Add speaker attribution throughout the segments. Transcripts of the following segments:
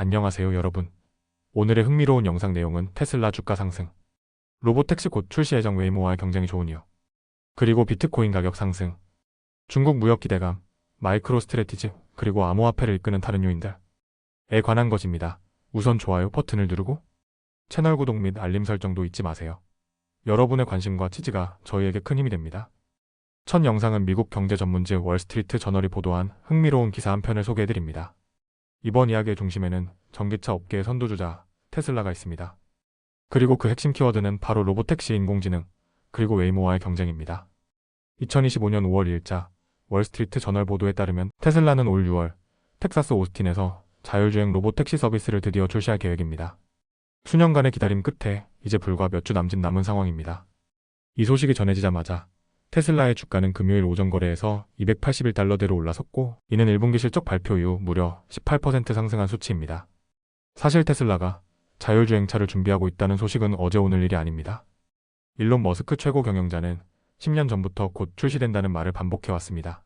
Speaker 1: 안녕하세요 여러분. 오늘의 흥미로운 영상 내용은 테슬라 주가 상승, 로보택시 곧 출시 예정 웨이모와의 경쟁이 좋은 이유, 그리고 비트코인 가격 상승, 중국 무역 기대감, 마이크로 스트래티지, 그리고 암호화폐를 이끄는 다른 요인들에 관한 것입니다. 우선 좋아요 버튼을 누르고 채널 구독 및 알림 설정도 잊지 마세요. 여러분의 관심과 지지가 저희에게 큰 힘이 됩니다. 첫 영상은 미국 경제 전문지 월스트리트 저널이 보도한 흥미로운 기사 한 편을 소개해드립니다. 이번 이야기의 중심에는 전기차 업계의 선두주자 테슬라가 있습니다. 그리고 그 핵심 키워드는 바로 로보택시, 인공지능, 그리고 웨이모와의 경쟁입니다. 2025년 5월 2일자 월스트리트 저널 보도에 따르면 테슬라는 올 6월 텍사스 오스틴에서 자율주행 로보택시 서비스를 드디어 출시할 계획입니다. 수년간의 기다림 끝에 이제 불과 몇 주 남은 상황입니다. 이 소식이 전해지자마자 테슬라의 주가는 금요일 오전 거래에서 281달러대로 올라섰고, 이는 1분기 실적 발표 이후 무려 18% 상승한 수치입니다. 사실 테슬라가 자율주행차를 준비하고 있다는 소식은 어제 오늘 일이 아닙니다. 일론 머스크 최고 경영자는 10년 전부터 곧 출시된다는 말을 반복해왔습니다.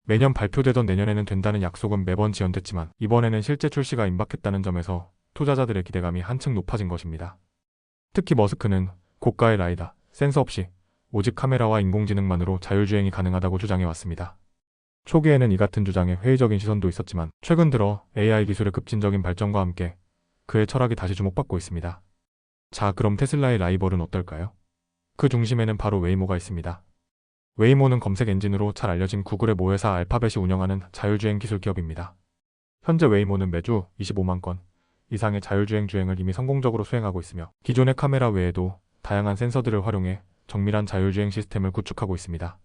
Speaker 1: 매년 발표되던 내년에는 된다는 약속은 매번 지연됐지만 이번에는 실제 출시가 임박했다는 점에서 투자자들의 기대감이 한층 높아진 것입니다. 특히 머스크는 고가의 라이다, 센서 없이 오직 카메라와 인공지능만으로 자율주행이 가능하다고 주장해왔습니다. 초기에는 이 같은 주장에 회의적인 시선도 있었지만 최근 들어 AI 기술의 급진적인 발전과 함께 그의 철학이 다시 주목받고 있습니다. 자, 그럼 테슬라의 라이벌은 어떨까요? 그 중심에는 바로 웨이모가 있습니다. 웨이모는 검색 엔진으로 잘 알려진 구글의 모회사 알파벳이 운영하는 자율주행 기술 기업입니다. 현재 웨이모는 매주 25만 건 이상의 자율주행 주행을 이미 성공적으로 수행하고 있으며, 기존의 카메라 외에도 다양한 센서들을 활용해 정밀한 자율주행 시스템을 구축하고 있습니다.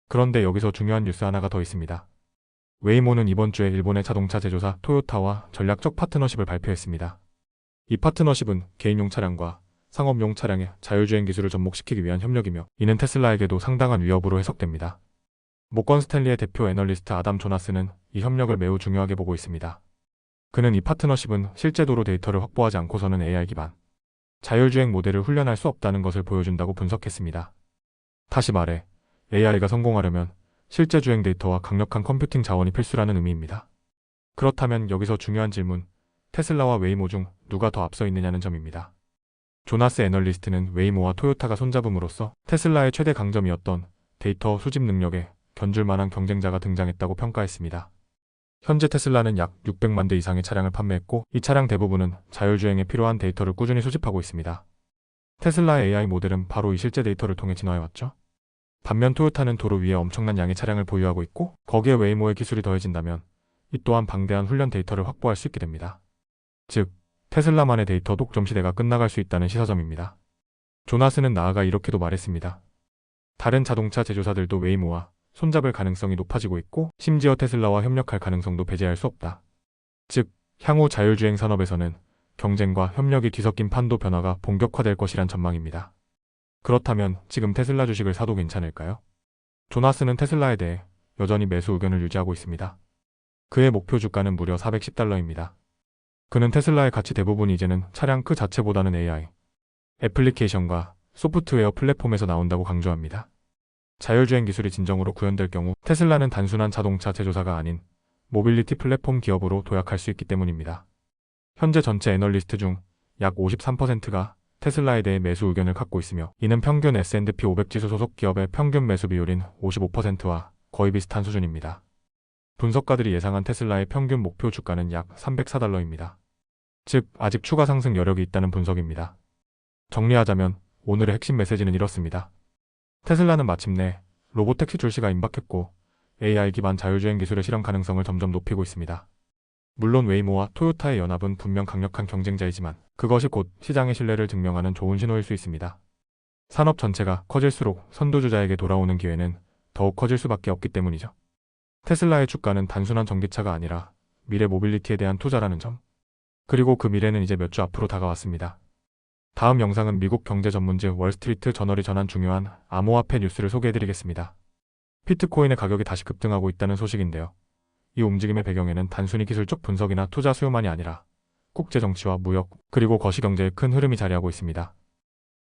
Speaker 1: 그런데 여기서 중요한 뉴스 하나가 더 있습니다. 웨이모는 이번 주에 일본의 자동차 제조사 토요타와 전략적 파트너십을 발표했습니다. 이 파트너십은 개인용 차량과 상업용 차량의 자율주행 기술을 접목시키기 위한 협력이며, 이는 테슬라에게도 상당한 위협으로 해석됩니다. 모건 스탠리의 대표 애널리스트 아담 조나스는 이 협력을 매우 중요하게 보고 있습니다. 그는 이 파트너십은 실제 도로 데이터를 확보하지 않고서는 AI 기반 자율주행 모델을 훈련할 수 없다는 것을 보여준다고 분석했습니다. 다시 말해, AI가 성공하려면 실제 주행 데이터와 강력한 컴퓨팅 자원이 필수라는 의미입니다. 그렇다면 여기서 중요한 질문, 테슬라와 웨이모 중 누가 더 앞서 있느냐는 점입니다. 조나스 애널리스트는 웨이모와 토요타가 손잡음으로써 테슬라의 최대 강점이었던 데이터 수집 능력에 견줄 만한 경쟁자가 등장했다고 평가했습니다. 현재 테슬라는 약 600만 대 이상의 차량을 판매했고, 이 차량 대부분은 자율주행에 필요한 데이터를 꾸준히 수집하고 있습니다. 테슬라의 AI 모델은 바로 이 실제 데이터를 통해 진화해왔죠. 반면 토요타는 도로 위에 엄청난 양의 차량을 보유하고 있고, 거기에 웨이모의 기술이 더해진다면 이 또한 방대한 훈련 데이터를 확보할 수 있게 됩니다. 즉, 테슬라만의 데이터 독점 시대가 끝나갈 수 있다는 시사점입니다. 조나스는 나아가 이렇게도 말했습니다. 다른 자동차 제조사들도 웨이모와 손잡을 가능성이 높아지고 있고, 심지어 테슬라와 협력할 가능성도 배제할 수 없다. 즉, 향후 자율주행 산업에서는 경쟁과 협력이 뒤섞인 판도 변화가 본격화될 것이란 전망입니다. 그렇다면 지금 테슬라 주식을 사도 괜찮을까요? 조나스는 테슬라에 대해 여전히 매수 의견을 유지하고 있습니다. 그의 목표 주가는 무려 410달러입니다. 그는 테슬라의 가치 대부분이 이제는 차량 그 자체보다는 AI, 애플리케이션과 소프트웨어 플랫폼에서 나온다고 강조합니다. 자율주행 기술이 진정으로 구현될 경우 테슬라는 단순한 자동차 제조사가 아닌 모빌리티 플랫폼 기업으로 도약할 수 있기 때문입니다. 현재 전체 애널리스트 중 약 53%가 테슬라에 대해 매수 의견을 갖고 있으며, 이는 평균 S&P 500 지수 소속 기업의 평균 매수 비율인 55%와 거의 비슷한 수준입니다. 분석가들이 예상한 테슬라의 평균 목표 주가는 약 304달러입니다. 즉, 아직 추가 상승 여력이 있다는 분석입니다. 정리하자면 오늘의 핵심 메시지는 이렇습니다. 테슬라는 마침내 로보택시 출시가 임박했고, AI 기반 자율주행 기술의 실현 가능성을 점점 높이고 있습니다. 물론 웨이모와 토요타의 연합은 분명 강력한 경쟁자이지만 그것이 곧 시장의 신뢰를 증명하는 좋은 신호일 수 있습니다. 산업 전체가 커질수록 선두주자에게 돌아오는 기회는 더욱 커질 수밖에 없기 때문이죠. 테슬라의 주가는 단순한 전기차가 아니라 미래 모빌리티에 대한 투자라는 점, 그리고 그 미래는 이제 몇 주 앞으로 다가왔습니다. 다음 영상은 미국 경제 전문지 월스트리트 저널이 전한 중요한 암호화폐 뉴스를 소개해드리겠습니다. 비트코인의 가격이 다시 급등하고 있다는 소식인데요. 이 움직임의 배경에는 단순히 기술적 분석이나 투자 수요만이 아니라 국제 정치와 무역, 그리고 거시경제의 큰 흐름이 자리하고 있습니다.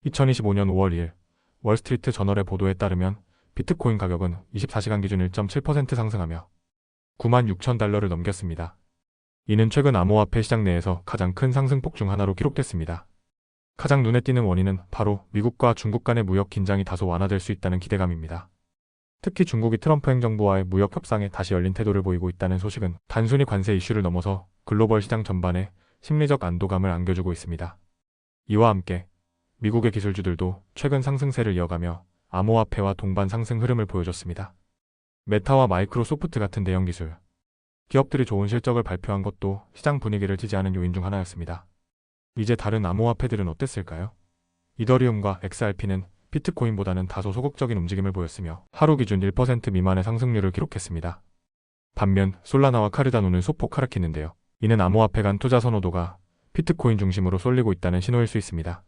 Speaker 1: 2025년 5월 2일 월스트리트 저널의 보도에 따르면 비트코인 가격은 24시간 기준 1.7% 상승하며 96,000달러를 넘겼습니다. 이는 최근 암호화폐 시장 내에서 가장 큰 상승폭 중 하나로 기록됐습니다. 가장 눈에 띄는 원인은 바로 미국과 중국 간의 무역 긴장이 다소 완화될 수 있다는 기대감입니다. 특히 중국이 트럼프 행정부와의 무역 협상에 다시 열린 태도를 보이고 있다는 소식은 단순히 관세 이슈를 넘어서 글로벌 시장 전반에 심리적 안도감을 안겨주고 있습니다. 이와 함께 미국의 기술주들도 최근 상승세를 이어가며 암호화폐와 동반 상승 흐름을 보여줬습니다. 메타와 마이크로소프트 같은 대형 기술 기업들이 좋은 실적을 발표한 것도 시장 분위기를 지지하는 요인 중 하나였습니다. 이제 다른 암호화폐들은 어땠을까요? 이더리움과 XRP는 비트코인보다는 다소 소극적인 움직임을 보였으며 하루 기준 1% 미만의 상승률을 기록했습니다. 반면 솔라나와 카르다노는 소폭 하락했는데요. 이는 암호화폐 간 투자 선호도가 비트코인 중심으로 쏠리고 있다는 신호일 수 있습니다.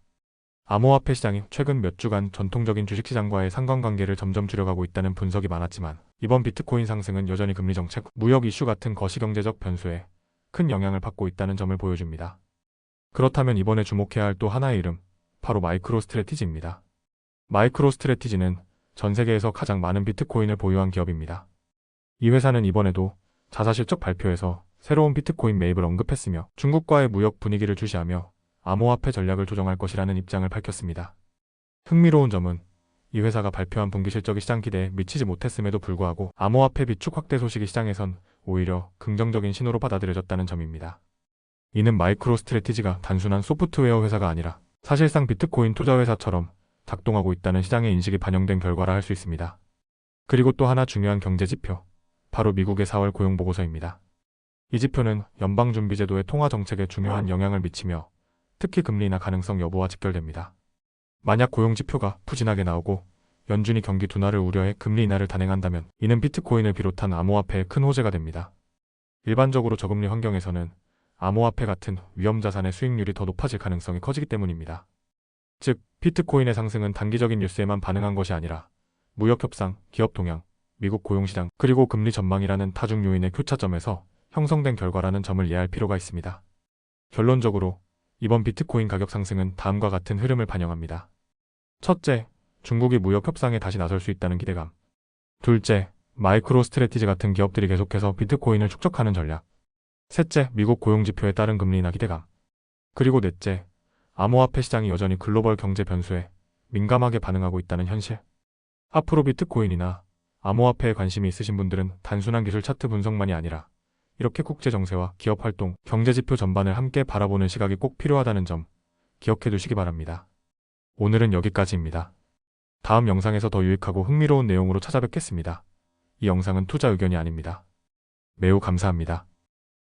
Speaker 1: 암호화폐 시장이 최근 몇 주간 전통적인 주식시장과의 상관관계를 점점 줄여가고 있다는 분석이 많았지만 이번 비트코인 상승은 여전히 금리 정책, 무역 이슈 같은 거시경제적 변수에 큰 영향을 받고 있다는 점을 보여줍니다. 그렇다면 이번에 주목해야 할 또 하나의 이름, 바로 마이크로스트래티지입니다. 마이크로스트래티지는 전 세계에서 가장 많은 비트코인을 보유한 기업입니다. 이 회사는 이번에도 자사실적 발표에서 새로운 비트코인 매입을 언급했으며 중국과의 무역 분위기를 주시하며 암호화폐 전략을 조정할 것이라는 입장을 밝혔습니다. 흥미로운 점은 이 회사가 발표한 분기 실적이 시장 기대에 미치지 못했음에도 불구하고 암호화폐 비축 확대 소식이 시장에선 오히려 긍정적인 신호로 받아들여졌다는 점입니다. 이는 마이크로스트래티지가 단순한 소프트웨어 회사가 아니라 사실상 비트코인 투자 회사처럼 작동하고 있다는 시장의 인식이 반영된 결과라 할 수 있습니다. 그리고 또 하나 중요한 경제 지표, 바로 미국의 4월 고용 보고서입니다. 이 지표는 연방준비제도의 통화 정책에 중요한 영향을 미치며 특히 금리 인하 가능성 여부와 직결됩니다. 만약 고용 지표가 푸진하게 나오고 연준이 경기 둔화를 우려해 금리 인하를 단행한다면 이는 비트코인을 비롯한 암호화폐에 큰 호재가 됩니다. 일반적으로 저금리 환경에서는 암호화폐 같은 위험자산의 수익률이 더 높아질 가능성이 커지기 때문입니다. 즉, 비트코인의 상승은 단기적인 뉴스에만 반응한 것이 아니라 무역 협상, 기업 동향, 미국 고용시장, 그리고 금리 전망이라는 다중 요인의 교차점에서 형성된 결과라는 점을 이해할 필요가 있습니다. 결론적으로 이번 비트코인 가격 상승은 다음과 같은 흐름을 반영합니다. 첫째, 중국이 무역 협상에 다시 나설 수 있다는 기대감. 둘째, 마이크로스트래티지 같은 기업들이 계속해서 비트코인을 축적하는 전략. 셋째, 미국 고용지표에 따른 금리 인하 기대감. 그리고 넷째, 암호화폐 시장이 여전히 글로벌 경제 변수에 민감하게 반응하고 있다는 현실. 앞으로 비트코인이나 암호화폐에 관심이 있으신 분들은 단순한 기술 차트 분석만이 아니라 이렇게 국제 정세와 기업 활동, 경제 지표 전반을 함께 바라보는 시각이 꼭 필요하다는 점 기억해 두시기 바랍니다. 오늘은 여기까지입니다. 다음 영상에서 더 유익하고 흥미로운 내용으로 찾아뵙겠습니다. 이 영상은 투자 의견이 아닙니다. 매우 감사합니다.